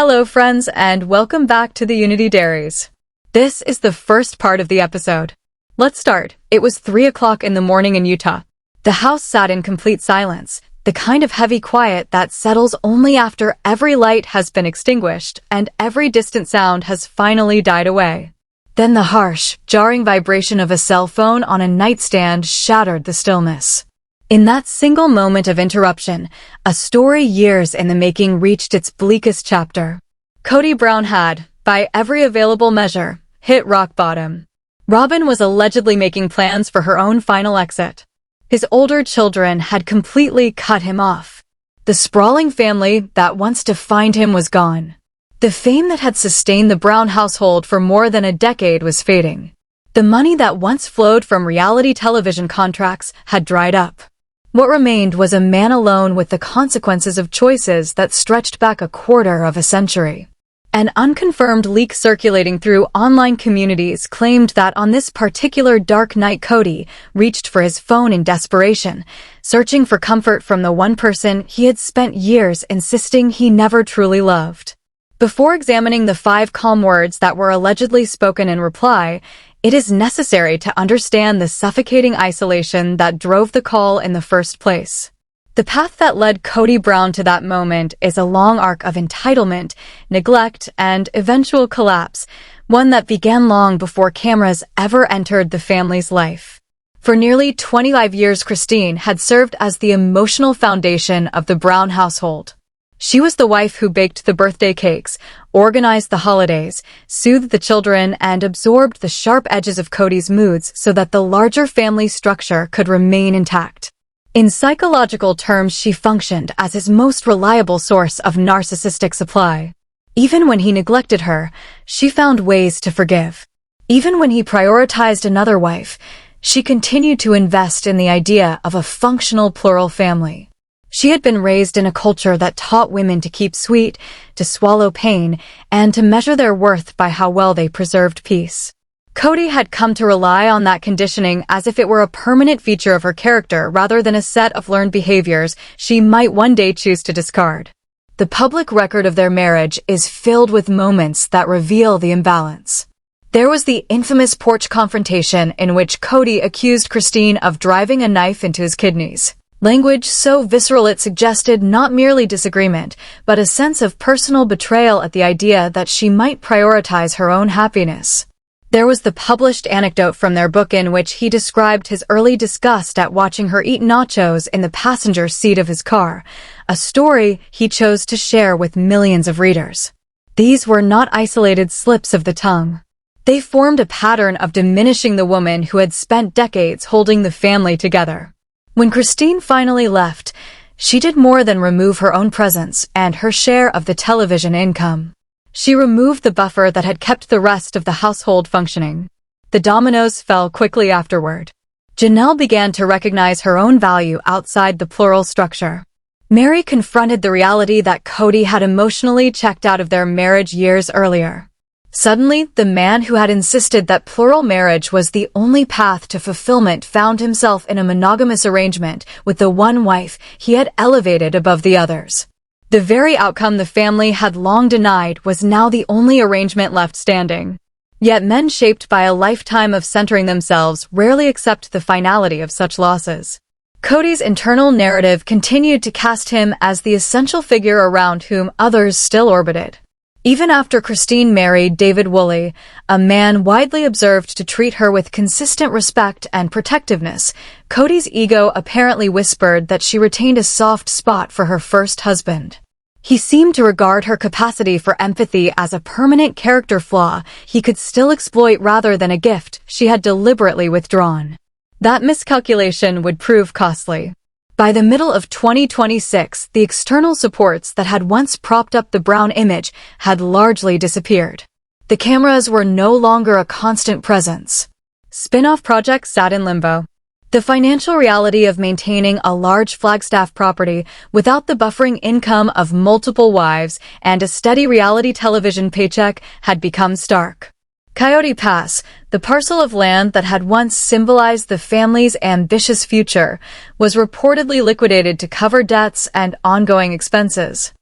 Hello, friends, and welcome back to the Unity Diaries. This is the first part of the episode. Let's start. It was 3 o'clock in the morning in Utah. The house sat in complete silence, the kind of heavy quiet that settles only after every light has been extinguished and every distant sound has finally died away. Then the harsh, jarring vibration of a cell phone on a nightstand shattered the stillness. In that single moment of interruption, a story years in the making reached its bleakest chapter. Kody Brown had, by every available measure, hit rock bottom. Robyn was allegedly making plans for her own final exit. His older children had completely cut him off. The sprawling family that once defined him was gone. The fame that had sustained the Brown household for more than a decade was fading. The money that once flowed from reality television contracts had dried up. What remained was a man alone with the consequences of choices that stretched back a quarter of a century. An unconfirmed leak circulating through online communities claimed that on this particular dark night Kody reached for his phone in desperation, searching for comfort from the one person he had spent years insisting he never truly loved. Before examining the 5 calm words that were allegedly spoken in reply, it is necessary to understand the suffocating isolation that drove the call in the first place. The path that led Kody Brown to that moment is a long arc of entitlement, neglect, and eventual collapse, one that began long before cameras ever entered the family's life. For nearly 25 years, Christine had served as the emotional foundation of the Brown household. She was the wife who baked the birthday cakes, organized the holidays, soothed the children, and absorbed the sharp edges of Kody's moods so that the larger family structure could remain intact. In psychological terms, she functioned as his most reliable source of narcissistic supply. Even when he neglected her, she found ways to forgive. Even when he prioritized another wife, she continued to invest in the idea of a functional plural family. She had been raised in a culture that taught women to keep sweet, to swallow pain, and to measure their worth by how well they preserved peace. Kody had come to rely on that conditioning as if it were a permanent feature of her character rather than a set of learned behaviors she might one day choose to discard. The public record of their marriage is filled with moments that reveal the imbalance. There was the infamous porch confrontation in which Kody accused Christine of driving a knife into his kidneys. Language so visceral it suggested not merely disagreement, but a sense of personal betrayal at the idea that she might prioritize her own happiness. There was the published anecdote from their book in which he described his early disgust at watching her eat nachos in the passenger seat of his car, a story he chose to share with millions of readers. These were not isolated slips of the tongue. They formed a pattern of diminishing the woman who had spent decades holding the family together. When Christine finally left, she did more than remove her own presence and her share of the television income. She removed the buffer that had kept the rest of the household functioning. The dominoes fell quickly afterward. Janelle began to recognize her own value outside the plural structure. Mary confronted the reality that Kody had emotionally checked out of their marriage years earlier. Suddenly, the man who had insisted that plural marriage was the only path to fulfillment found himself in a monogamous arrangement with the one wife he had elevated above the others. The very outcome the family had long denied was now the only arrangement left standing. Yet men shaped by a lifetime of centering themselves rarely accept the finality of such losses. Kody's internal narrative continued to cast him as the essential figure around whom others still orbited. Even after Christine married David Woolley, a man widely observed to treat her with consistent respect and protectiveness, Kody's ego apparently whispered that she retained a soft spot for her first husband. He seemed to regard her capacity for empathy as a permanent character flaw he could still exploit rather than a gift she had deliberately withdrawn. That miscalculation would prove costly. By the middle of 2026, the external supports that had once propped up the Brown image had largely disappeared. The cameras were no longer a constant presence. Spin-off projects sat in limbo. The financial reality of maintaining a large Flagstaff property without the buffering income of multiple wives and a steady reality television paycheck had become stark. Coyote Pass, the parcel of land that had once symbolized the family's ambitious future, was reportedly liquidated to cover debts and ongoing expenses.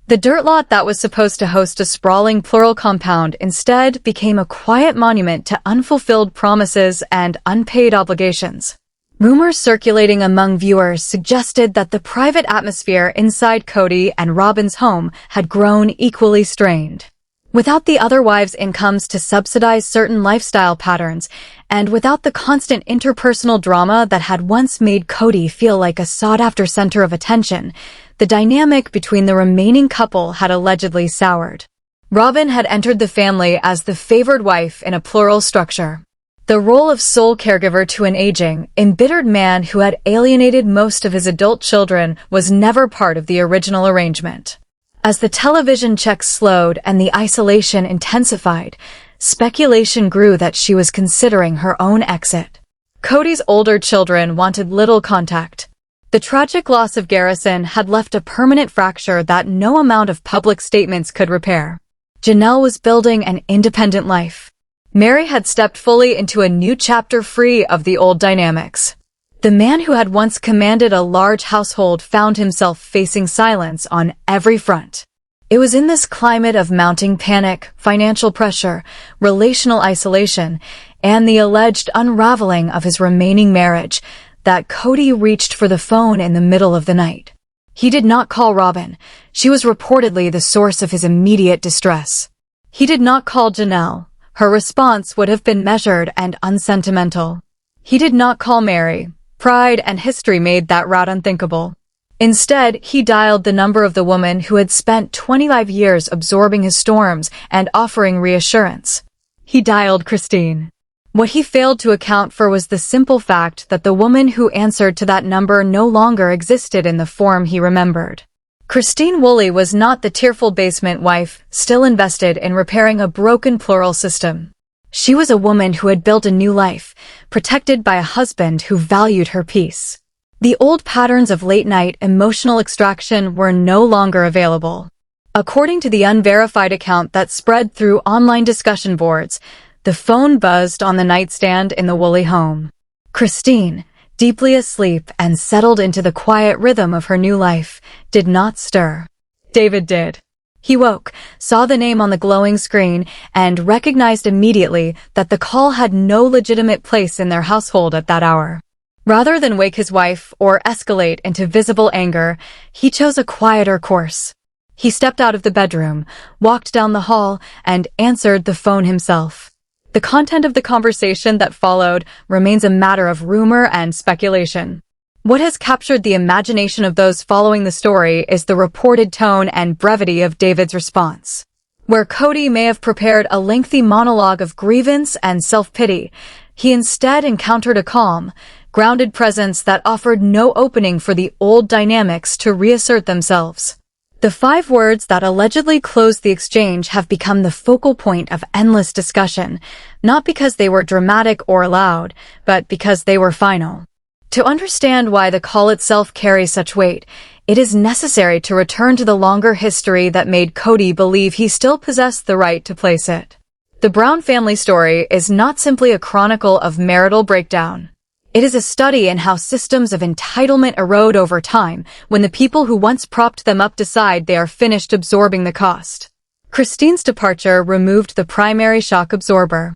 The dirt lot that was supposed to host a sprawling plural compound instead became a quiet monument to unfulfilled promises and unpaid obligations. Rumors circulating among viewers suggested that the private atmosphere inside Kody and Robyn's home had grown equally strained. Without the other wives' incomes to subsidize certain lifestyle patterns, and without the constant interpersonal drama that had once made Kody feel like a sought-after center of attention, the dynamic between the remaining couple had allegedly soured. Robyn had entered the family as the favored wife in a plural structure. The role of sole caregiver to an aging, embittered man who had alienated most of his adult children was never part of the original arrangement. As the television checks slowed and the isolation intensified, speculation grew that she was considering her own exit. Kody's older children wanted little contact. The tragic loss of Garrison had left a permanent fracture that no amount of public statements could repair. Janelle was building an independent life. Mary had stepped fully into a new chapter free of the old dynamics. The man who had once commanded a large household found himself facing silence on every front. It was in this climate of mounting panic, financial pressure, relational isolation, and the alleged unraveling of his remaining marriage that Kody reached for the phone in the middle of the night. He did not call Robyn. She was reportedly the source of his immediate distress. He did not call Janelle. Her response would have been measured and unsentimental. He did not call Mary. Pride and history made that route unthinkable. Instead, he dialed the number of the woman who had spent 25 years absorbing his storms and offering reassurance. He dialed Christine. What he failed to account for was the simple fact that the woman who answered to that number no longer existed in the form he remembered. Christine Woolley was not the tearful basement wife, still invested in repairing a broken plural system. She was a woman who had built a new life, protected by a husband who valued her peace. The old patterns of late-night emotional extraction were no longer available. According to the unverified account that spread through online discussion boards, the phone buzzed on the nightstand in the Woolley home. Christine, deeply asleep and settled into the quiet rhythm of her new life, did not stir. David did. He woke, saw the name on the glowing screen, and recognized immediately that the call had no legitimate place in their household at that hour. Rather than wake his wife or escalate into visible anger, he chose a quieter course. He stepped out of the bedroom, walked down the hall, and answered the phone himself. The content of the conversation that followed remains a matter of rumor and speculation. What has captured the imagination of those following the story is the reported tone and brevity of David's response. Where Kody may have prepared a lengthy monologue of grievance and self-pity, he instead encountered a calm, grounded presence that offered no opening for the old dynamics to reassert themselves. The 5 words that allegedly closed the exchange have become the focal point of endless discussion, not because they were dramatic or loud, but because they were final. To understand why the call itself carries such weight, it is necessary to return to the longer history that made Kody believe he still possessed the right to place it. The Brown family story is not simply a chronicle of marital breakdown. It is a study in how systems of entitlement erode over time when the people who once propped them up decide they are finished absorbing the cost. Christine's departure removed the primary shock absorber.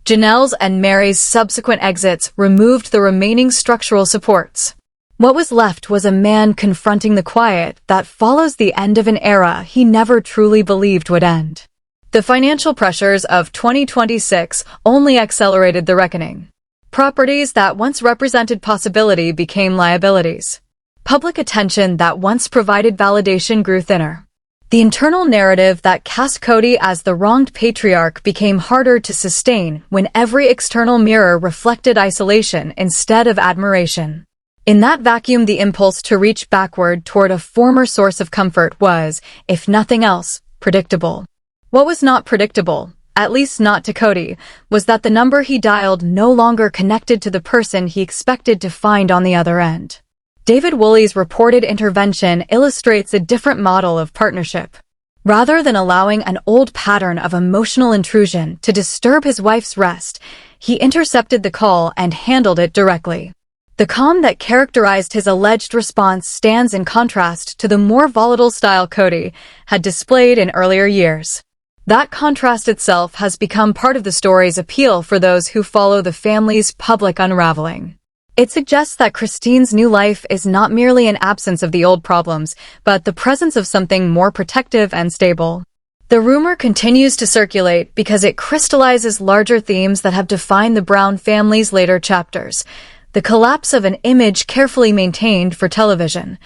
Janelle's and Mary's subsequent exits removed the remaining structural supports. What was left was a man confronting the quiet that follows the end of an era he never truly believed would end. The financial pressures of 2026 only accelerated the reckoning. Properties that once represented possibility became liabilities. Public attention that once provided validation grew thinner. The internal narrative that cast Kody as the wronged patriarch became harder to sustain when every external mirror reflected isolation instead of admiration. In that vacuum, the impulse to reach backward toward a former source of comfort was, if nothing else, predictable. What was not predictable, at least not to Kody, was that the number he dialed no longer connected to the person he expected to find on the other end. David Woolley's reported intervention illustrates a different model of partnership. Rather than allowing an old pattern of emotional intrusion to disturb his wife's rest, he intercepted the call and handled it directly. The calm that characterized his alleged response stands in contrast to the more volatile style Kody had displayed in earlier years. That contrast itself has become part of the story's appeal for those who follow the family's public unraveling. It suggests that Christine's new life is not merely an absence of the old problems, but the presence of something more protective and stable. The rumor continues to circulate because it crystallizes larger themes that have defined the Brown family's later chapters. The collapse of an image carefully maintained for television,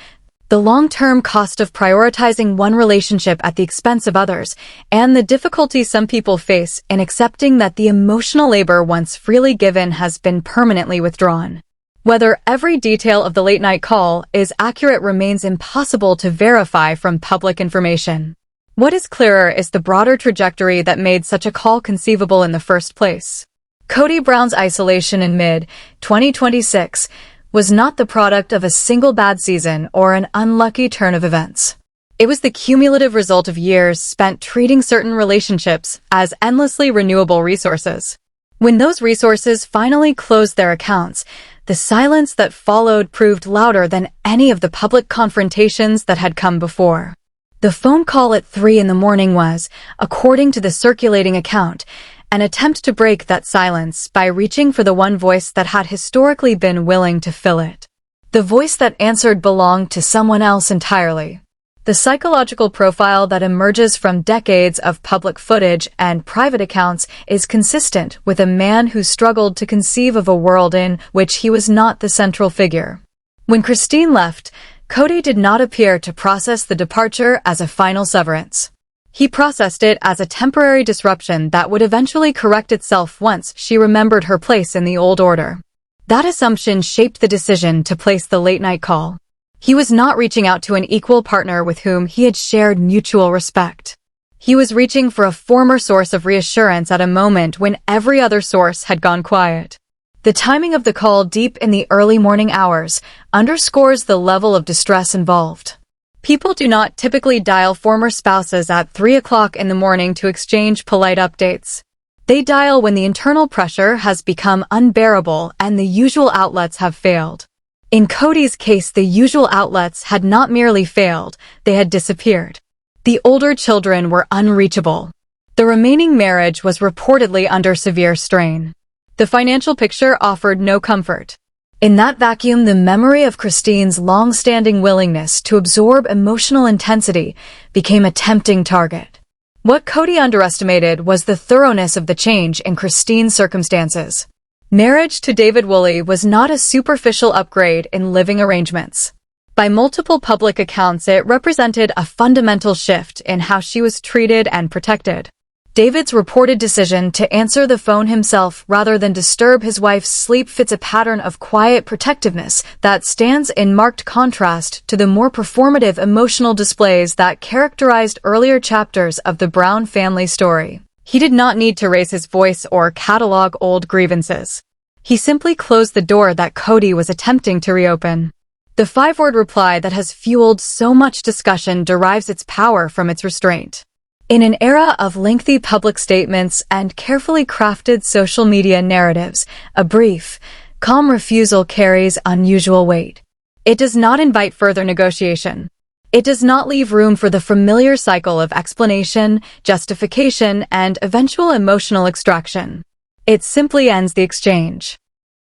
the long-term cost of prioritizing one relationship at the expense of others, and the difficulty some people face in accepting that the emotional labor once freely given has been permanently withdrawn. Whether every detail of the late-night call is accurate remains impossible to verify from public information. What is clearer is the broader trajectory that made such a call conceivable in the first place. Kody Brown's isolation in mid-2026 was not the product of a single bad season or an unlucky turn of events. It was the cumulative result of years spent treating certain relationships as endlessly renewable resources. When those resources finally closed their accounts, the silence that followed proved louder than any of the public confrontations that had come before. The phone call at 3 a.m. was, according to the circulating account, an attempt to break that silence by reaching for the one voice that had historically been willing to fill it. The voice that answered belonged to someone else entirely. The psychological profile that emerges from decades of public footage and private accounts is consistent with a man who struggled to conceive of a world in which he was not the central figure. When Christine left, Kody did not appear to process the departure as a final severance. He processed it as a temporary disruption that would eventually correct itself once she remembered her place in the old order. That assumption shaped the decision to place the late-night call. He was not reaching out to an equal partner with whom he had shared mutual respect. He was reaching for a former source of reassurance at a moment when every other source had gone quiet. The timing of the call deep in the early morning hours underscores the level of distress involved. People do not typically dial former spouses at 3 o'clock in the morning to exchange polite updates. They dial when the internal pressure has become unbearable and the usual outlets have failed. In Kody's case, the usual outlets had not merely failed, they had disappeared. The older children were unreachable. The remaining marriage was reportedly under severe strain. The financial picture offered no comfort. In that vacuum, the memory of Christine's long-standing willingness to absorb emotional intensity became a tempting target. What Kody underestimated was the thoroughness of the change in Christine's circumstances. Marriage to David Woolley was not a superficial upgrade in living arrangements. By multiple public accounts, it represented a fundamental shift in how she was treated and protected. David's reported decision to answer the phone himself rather than disturb his wife's sleep fits a pattern of quiet protectiveness that stands in marked contrast to the more performative emotional displays that characterized earlier chapters of the Brown family story. He did not need to raise his voice or catalog old grievances. He simply closed the door that Kody was attempting to reopen. The 5-word reply that has fueled so much discussion derives its power from its restraint. In an era of lengthy public statements and carefully crafted social media narratives, a brief, calm refusal carries unusual weight. It does not invite further negotiation. It does not leave room for the familiar cycle of explanation, justification, and eventual emotional extraction. It simply ends the exchange.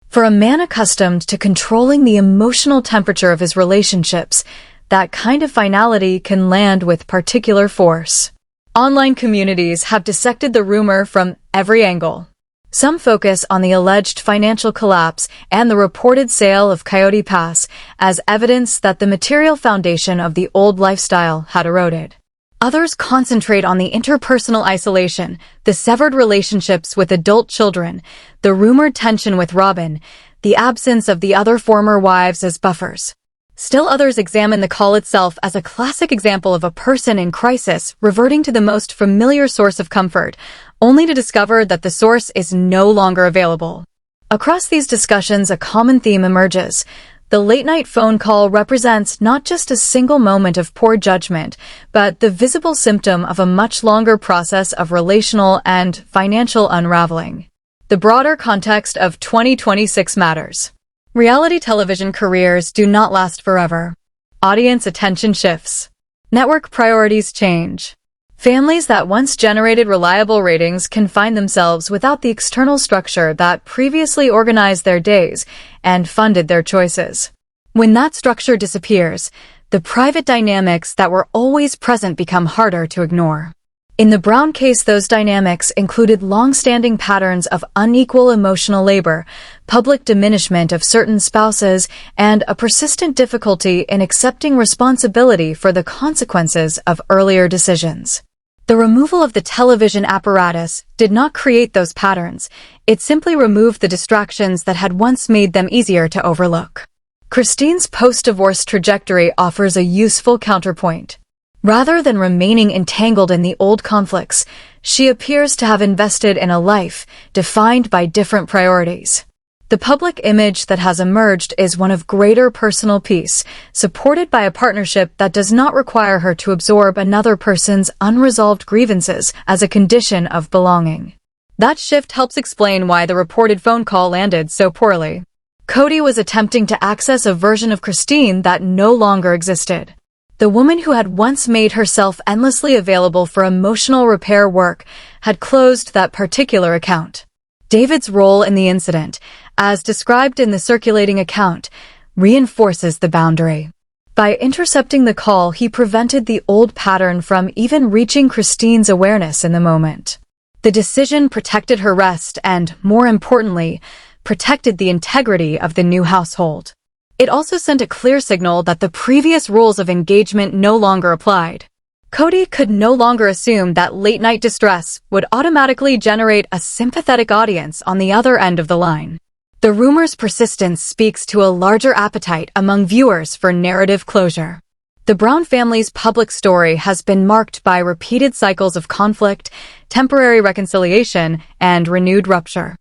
For a man accustomed to controlling the emotional temperature of his relationships, that kind of finality can land with particular force. Online communities have dissected the rumor from every angle. Some focus on the alleged financial collapse and the reported sale of Coyote Pass as evidence that the material foundation of the old lifestyle had eroded. Others concentrate on the interpersonal isolation, the severed relationships with adult children, the rumored tension with Robyn, the absence of the other former wives as buffers. Still others examine the call itself as a classic example of a person in crisis reverting to the most familiar source of comfort, only to discover that the source is no longer available. Across these discussions, a common theme emerges. The late-night phone call represents not just a single moment of poor judgment, but the visible symptom of a much longer process of relational and financial unraveling. The broader context of 2026 matters. Reality television careers do not last forever. Audience attention shifts. Network priorities change. Families that once generated reliable ratings can find themselves without the external structure that previously organized their days and funded their choices. When that structure disappears, the private dynamics that were always present become harder to ignore. In the Brown case, those dynamics included long-standing patterns of unequal emotional labor, public diminishment of certain spouses, and a persistent difficulty in accepting responsibility for the consequences of earlier decisions. The removal of the television apparatus did not create those patterns. It simply removed the distractions that had once made them easier to overlook. Christine's post-divorce trajectory offers a useful counterpoint. Rather than remaining entangled in the old conflicts, she appears to have invested in a life defined by different priorities. The public image that has emerged is one of greater personal peace, supported by a partnership that does not require her to absorb another person's unresolved grievances as a condition of belonging. That shift helps explain why the reported phone call landed so poorly. Kody was attempting to access a version of Christine that no longer existed. The woman who had once made herself endlessly available for emotional repair work had closed that particular account. David's role in the incident, as described in the circulating account, reinforces the boundary. By intercepting the call, he prevented the old pattern from even reaching Christine's awareness in the moment. The decision protected her rest and, more importantly, protected the integrity of the new household. It also sent a clear signal that the previous rules of engagement no longer applied. Kody could no longer assume that late-night distress would automatically generate a sympathetic audience on the other end of the line. The rumor's persistence speaks to a larger appetite among viewers for narrative closure. The Brown family's public story has been marked by repeated cycles of conflict, temporary reconciliation, and renewed rupture.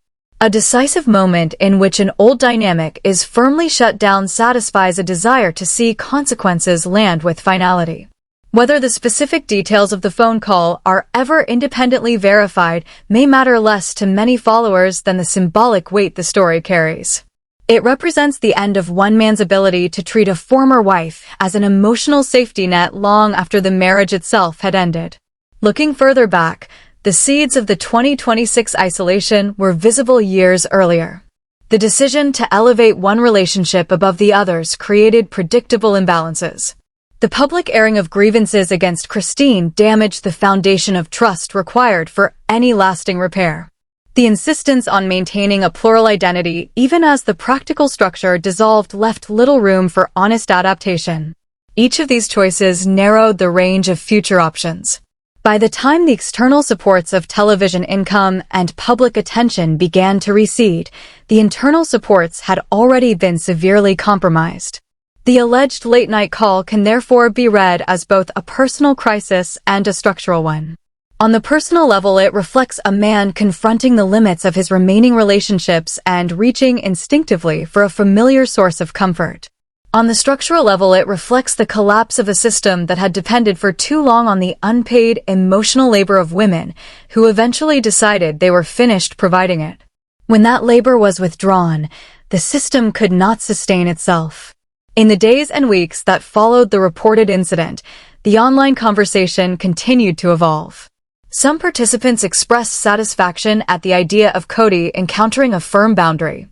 A decisive moment in which an old dynamic is firmly shut down satisfies a desire to see consequences land with finality. Whether the specific details of the phone call are ever independently verified may matter less to many followers than the symbolic weight the story carries. It represents the end of one man's ability to treat a former wife as an emotional safety net long after the marriage itself had ended. Looking further back, the seeds of the 2026 isolation were visible years earlier. The decision to elevate one relationship above the others created predictable imbalances. The public airing of grievances against Christine damaged the foundation of trust required for any lasting repair. The insistence on maintaining a plural identity, even as the practical structure dissolved, left little room for honest adaptation. Each of these choices narrowed the range of future options. By the time the external supports of television income and public attention began to recede, the internal supports had already been severely compromised. The alleged late-night call can therefore be read as both a personal crisis and a structural one. On the personal level, it reflects a man confronting the limits of his remaining relationships and reaching instinctively for a familiar source of comfort. On the structural level, it reflects the collapse of a system that had depended for too long on the unpaid emotional labor of women who eventually decided they were finished providing it. When that labor was withdrawn, the system could not sustain itself. In the days and weeks that followed the reported incident, the online conversation continued to evolve. Some participants expressed satisfaction at the idea of Kody encountering a firm boundary.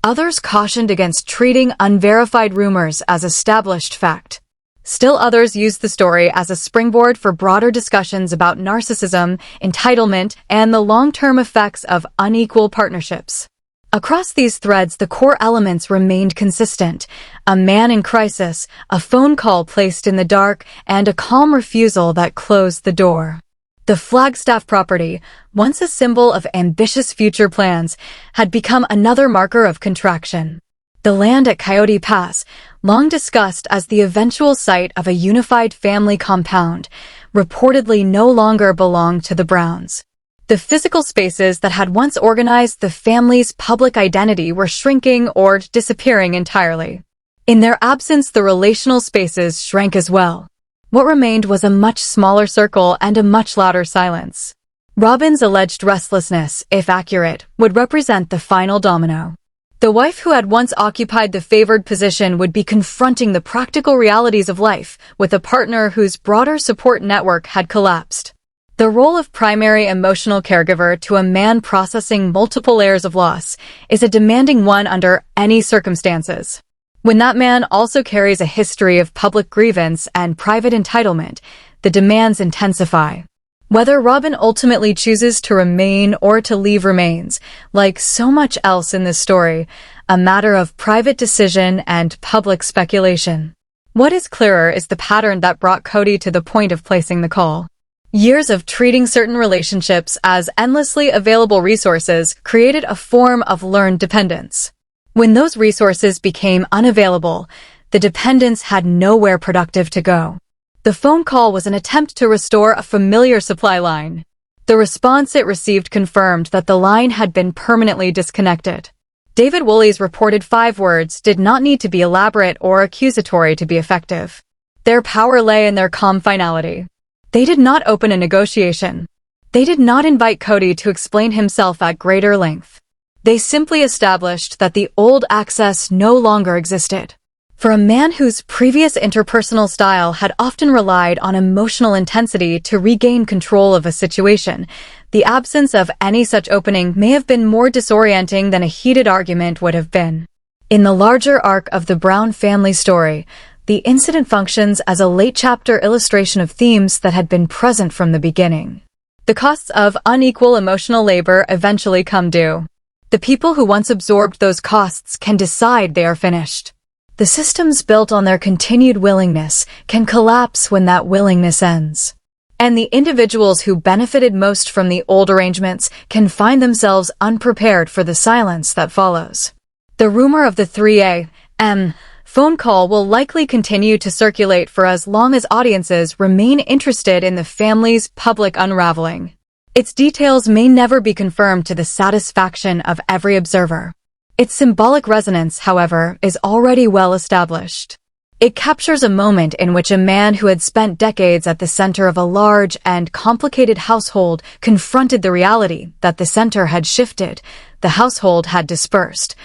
Others cautioned against treating unverified rumors as established fact. Still others used the story as a springboard for broader discussions about narcissism, entitlement, and the long-term effects of unequal partnerships. Across these threads, the core elements remained consistent: a man in crisis, a phone call placed in the dark, and a calm refusal that closed the door. The Flagstaff property, once a symbol of ambitious future plans, had become another marker of contraction. The land at Coyote Pass, long discussed as the eventual site of a unified family compound, reportedly no longer belonged to the Browns. The physical spaces that had once organized the family's public identity were shrinking or disappearing entirely. In their absence, the relational spaces shrank as well. What remained was a much smaller circle and a much louder silence. Robyn's alleged restlessness, if accurate, would represent the final domino. The wife who had once occupied the favored position would be confronting the practical realities of life with a partner whose broader support network had collapsed. The role of primary emotional caregiver to a man processing multiple layers of loss is a demanding one under any circumstances. When that man also carries a history of public grievance and private entitlement, the demands intensify. Whether Robyn ultimately chooses to remain or to leave remains, like so much else in this story, a matter of private decision and public speculation. What is clearer is the pattern that brought Kody to the point of placing the call. Years of treating certain relationships as endlessly available resources created a form of learned dependence. When those resources became unavailable, the dependence had nowhere productive to go. The phone call was an attempt to restore a familiar supply line. The response it received confirmed that the line had been permanently disconnected. David Woolley's reported 5 words did not need to be elaborate or accusatory to be effective. Their power lay in their calm finality. They did not open a negotiation. They did not invite Kody to explain himself at greater length. They simply established that the old access no longer existed. For a man whose previous interpersonal style had often relied on emotional intensity to regain control of a situation, the absence of any such opening may have been more disorienting than a heated argument would have been. In the larger arc of the Brown family story, the incident functions as a late-chapter illustration of themes that had been present from the beginning. The costs of unequal emotional labor eventually come due. The people who once absorbed those costs can decide they are finished. The systems built on their continued willingness can collapse when that willingness ends. And the individuals who benefited most from the old arrangements can find themselves unprepared for the silence that follows. The rumor of the 3 a.m. phone call will likely continue to circulate for as long as audiences remain interested in the family's public unraveling. Its details may never be confirmed to the satisfaction of every observer. Its symbolic resonance, however, is already well established. It captures a moment in which a man who had spent decades at the center of a large and complicated household confronted the reality that the center had shifted, the household had dispersed,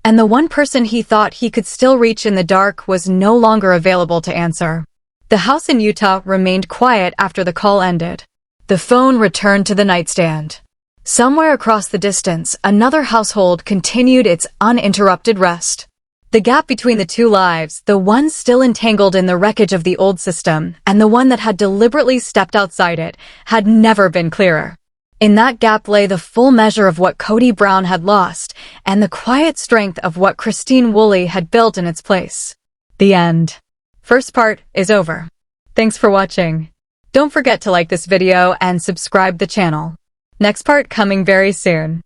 and the one person he thought he could still reach in the dark was no longer available to answer. The house in Utah remained quiet after the call ended. The phone returned to the nightstand. Somewhere across the distance, another household continued its uninterrupted rest. The gap between the two lives, the one still entangled in the wreckage of the old system, and the one that had deliberately stepped outside it, had never been clearer. In that gap lay the full measure of what Kody Brown had lost, and the quiet strength of what David Woolley had built in its place. The end. First part is over. Thanks for watching. Don't forget to like this video and subscribe the channel. Next part coming very soon.